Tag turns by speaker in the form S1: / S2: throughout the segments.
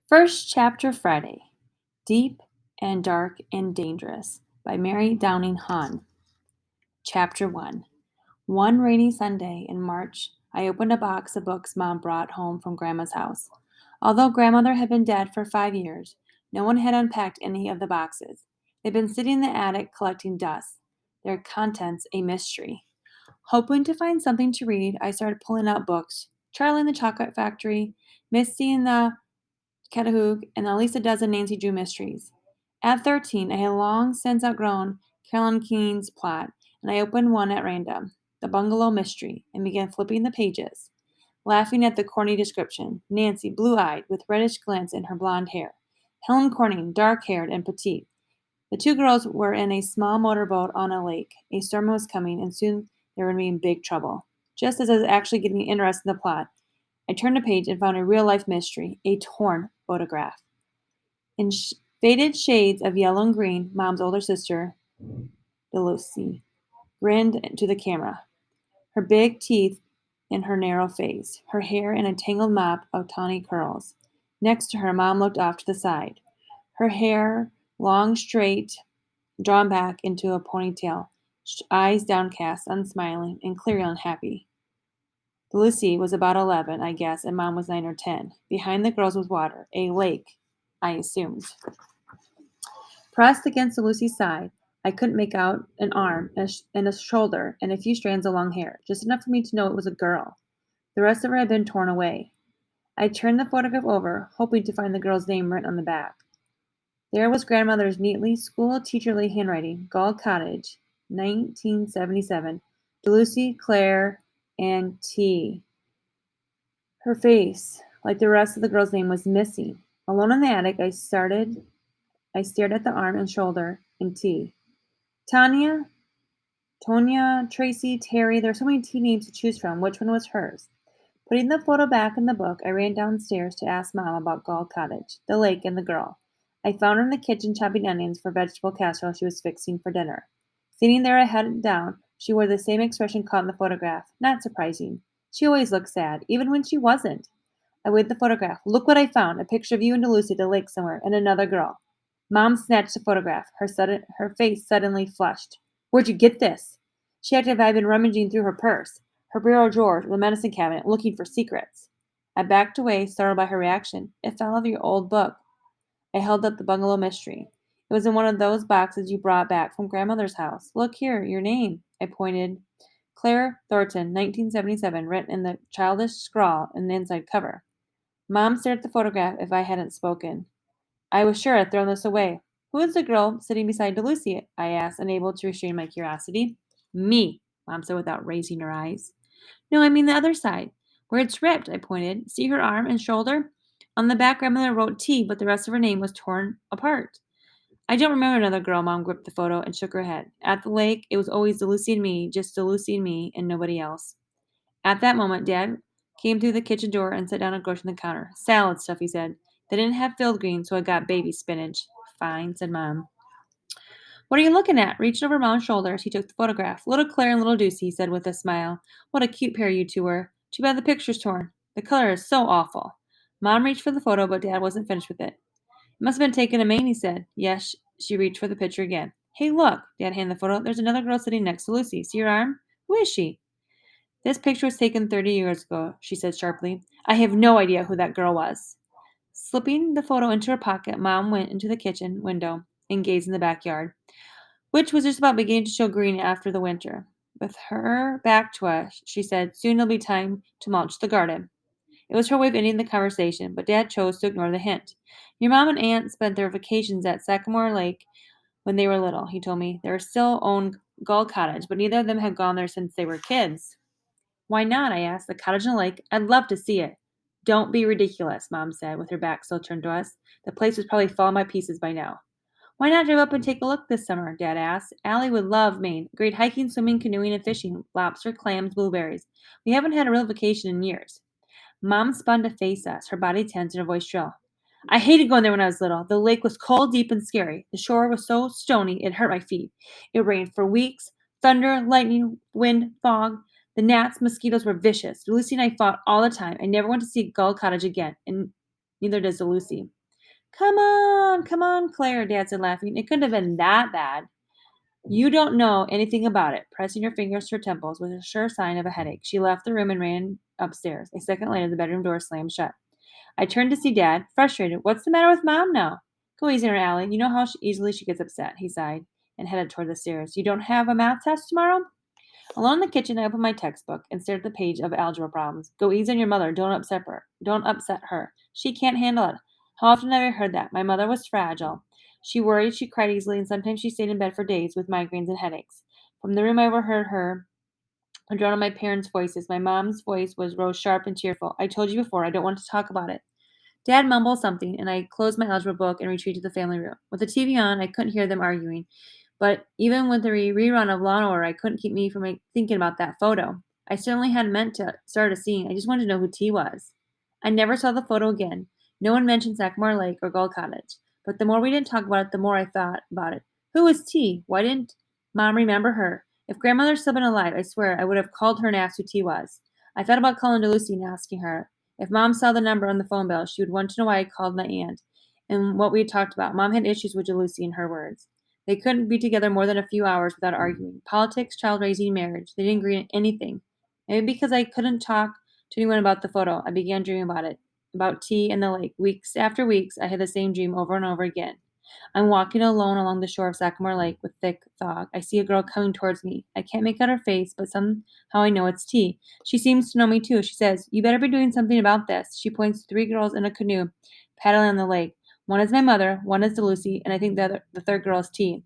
S1: First Chapter Friday, Deep and Dark and Dangerous by Mary Downing Hahn. Chapter 1. One rainy Sunday in March, I opened a box of books Mom brought home from Grandma's house. Although Grandmother had been dead for 5 years, no one had unpacked any of the boxes. They'd been sitting in the attic collecting dust, their contents a mystery. Hoping to find something to read, I started pulling out books. Charlie and the Chocolate Factory, Misty and the Catahoog, and at least a dozen Nancy Drew mysteries. At 13, I had long since outgrown Carolyn Keene's plot, and I opened one at random, The Bungalow Mystery, and began flipping the pages, laughing at the corny description. Nancy, blue-eyed, with reddish glints in her blonde hair. Helen Corning, dark-haired and petite. The two girls were in a small motorboat on a lake. A storm was coming, and soon they were in big trouble. Just as I was actually getting interested in the plot, I turned a page and found a real-life mystery, a torn photograph. In faded shades of yellow and green, Mom's older sister, Lucy, grinned to the camera, her big teeth in her narrow face, her hair in a tangled mop of tawny curls. Next to her, Mom looked off to the side, her hair long, straight, drawn back into a ponytail, eyes downcast, unsmiling, and clearly unhappy. Lucy was about 11, I guess, and Mom was 9 or 10. Behind the girls was water, a lake, I assumed. Pressed against Lucy's side, I couldn't make out an arm and a shoulder and a few strands of long hair, just enough for me to know it was a girl. The rest of her had been torn away. I turned the photograph over, hoping to find the girl's name written on the back. There was Grandmother's neatly school-teacherly handwriting, Gull Cottage, 1977, to Lucy, Claire, and T. Her face, like the rest of the girl's name, was missing. Alone in the attic, I stared at the arm and shoulder and T. Tanya, Tonya, Tracy, Terry, there were so many T names to choose from. Which one was hers? Putting the photo back in the book, I ran downstairs to ask Mom about Gull Cottage, the lake, and the girl. I found her in the kitchen chopping onions for vegetable casserole she was fixing for dinner. Sitting there, head down, she wore the same expression caught in the photograph. Not surprising. She always looked sad, even when she wasn't. I waved the photograph. Look what I found, a picture of you and Lucy at the lake somewhere, and another girl. Mom snatched the photograph. Her face suddenly flushed. Where'd you get this? She acted as if I had been rummaging through her purse, her bureau drawer, the medicine cabinet, looking for secrets. I backed away, startled by her reaction. It fell out of your old book. I held up the bungalow mystery. It was in one of those boxes you brought back from Grandmother's house. Look here, your name. I pointed. Claire Thornton, 1977, written in the childish scrawl in the inside cover. Mom stared at the photograph if I hadn't spoken. I was sure I'd thrown this away. Who is the girl sitting beside Lucy? I asked, unable to restrain my curiosity. Me, Mom said without raising her eyes. No, I mean the other side. Where it's ripped, I pointed. See her arm and shoulder? On the back, Grandmother wrote T, but the rest of her name was torn apart. I don't remember another girl. Mom gripped the photo and shook her head. At the lake, it was always Lucy and me, just Lucy and me, and nobody else. At that moment, Dad came through the kitchen door and sat down at grocery on the counter. Salad stuff, he said. They didn't have field greens, so I got baby spinach. Fine, said Mom. What are you looking at? Reaching over Mom's shoulders, he took the photograph. Little Claire and little Deuce, he said with a smile. What a cute pair you two were. Too bad the picture's torn. The color is so awful. Mom reached for the photo, but Dad wasn't finished with it. It must have been taken in Maine, he said. Yes, she reached for the picture again. Hey, look, Dad handed the photo. There's another girl sitting next to Lucy. See her arm? Who is she? This picture was taken 30 years ago, she said sharply. I have no idea who that girl was. Slipping the photo into her pocket, Mom went into the kitchen window and gazed in the backyard, which was just about beginning to show green after the winter. With her back to us, she said, soon it'll be time to mulch the garden. It was her way of ending the conversation, but Dad chose to ignore the hint. Your mom and aunt spent their vacations at Sagamore Lake when they were little, he told me. They still own Gull Cottage, but neither of them have gone there since they were kids. Why not? I asked. The cottage on the lake? I'd love to see it. Don't be ridiculous, Mom said, with her back still turned to us. The place was probably falling by pieces by now. Why not drive up and take a look this summer? Dad asked. Allie would love Maine. Great hiking, swimming, canoeing, and fishing. Lobster, clams, blueberries. We haven't had a real vacation in years. Mom spun to face us, her body tense and her voice shrill. I hated going there when I was little. The lake was cold, deep, and scary. The shore was so stony it hurt my feet. It rained for weeks. Thunder, lightning, wind, fog. The gnats, mosquitoes were vicious. Lucy and I fought all the time. I never want to see Gull Cottage again, and neither does Lucy. Come on, Claire, Dad said, laughing. It couldn't have been that bad. You don't know anything about it. Pressing her fingers to her temples was a sure sign of a headache. She left the room and ran upstairs. A second later, the bedroom door slammed shut. I turned to see Dad, frustrated. What's the matter with Mom now? Go easy on her, Allie. You know how easily she gets upset, he sighed, and headed toward the stairs. You don't have a math test tomorrow? Alone in the kitchen, I opened my textbook and stared at the page of algebra problems. Go easy on your mother. Don't upset her. Don't upset her. She can't handle it. How often have I heard that? My mother was fragile. She worried, she cried easily, and sometimes she stayed in bed for days with migraines and headaches. From the room I overheard her and drowned on my parents' voices. My mom's voice rose sharp and tearful. I told you before, I don't want to talk about it. Dad mumbled something, and I closed my algebra book and retreated to the family room. With the TV on, I couldn't hear them arguing. But even with the rerun of Law and Order, I couldn't keep me from thinking about that photo. I certainly hadn't meant to start a scene. I just wanted to know who T was. I never saw the photo again. No one mentioned Sagamore Lake or Gull Cottage. But the more we didn't talk about it, the more I thought about it. Who was T? Why didn't Mom remember her? If Grandmother's still been alive, I swear I would have called her and asked who T was. I thought about calling to Lucy and asking her. If Mom saw the number on the phone bill, she would want to know why I called my aunt and what we had talked about. Mom had issues with Lucy, in her words. They couldn't be together more than a few hours without arguing. Politics, child raising, marriage. They didn't agree on anything. Maybe because I couldn't talk to anyone about the photo, I began dreaming about it, about T and the lake. Weeks after weeks, I had the same dream over and over again. I'm walking alone along the shore of Sagamore Lake with thick fog. I see a girl coming towards me. I can't make out her face, but somehow I know it's T. She seems to know me too. She says, You better be doing something about this. She points to three girls in a canoe paddling on the lake. One is my mother, one is Lucy, and I think the third girl is T.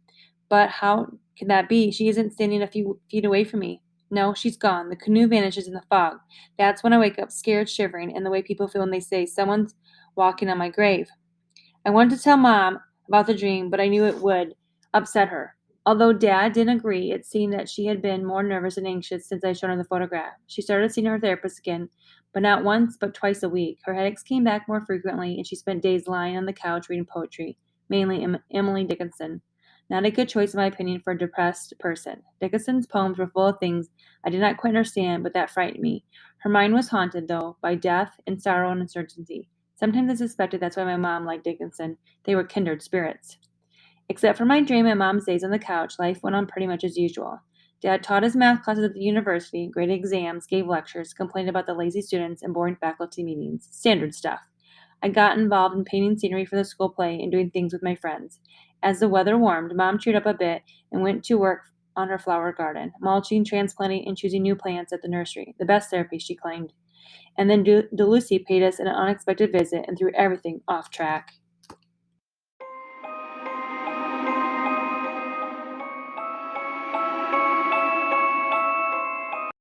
S1: But how can that be? She isn't standing a few feet away from me. No, she's gone. The canoe vanishes in the fog. That's when I wake up, scared, shivering, and the way people feel when they say, Someone's walking on my grave. I wanted to tell Mom about the dream, but I knew it would upset her. Although Dad didn't agree, it seemed that she had been more nervous and anxious since I showed her the photograph. She started seeing her therapist again, but not once, but twice a week. Her headaches came back more frequently, and she spent days lying on the couch reading poetry, mainly Emily Dickinson. Not a good choice, in my opinion, for a depressed person. Dickinson's poems were full of things I did not quite understand, but that frightened me. Her mind was haunted, though, by death and sorrow and uncertainty. Sometimes I suspected that's why my mom liked Dickinson. They were kindred spirits. Except for my dream and Mom's days on the couch, life went on pretty much as usual. Dad taught his math classes at the university, graded exams, gave lectures, complained about the lazy students, and boring faculty meetings. Standard stuff. I got involved in painting scenery for the school play and doing things with my friends. As the weather warmed, Mom cheered up a bit and went to work on her flower garden, mulching, transplanting, and choosing new plants at the nursery. The best therapy, she claimed. And then Lucy paid us an unexpected visit and threw everything off track.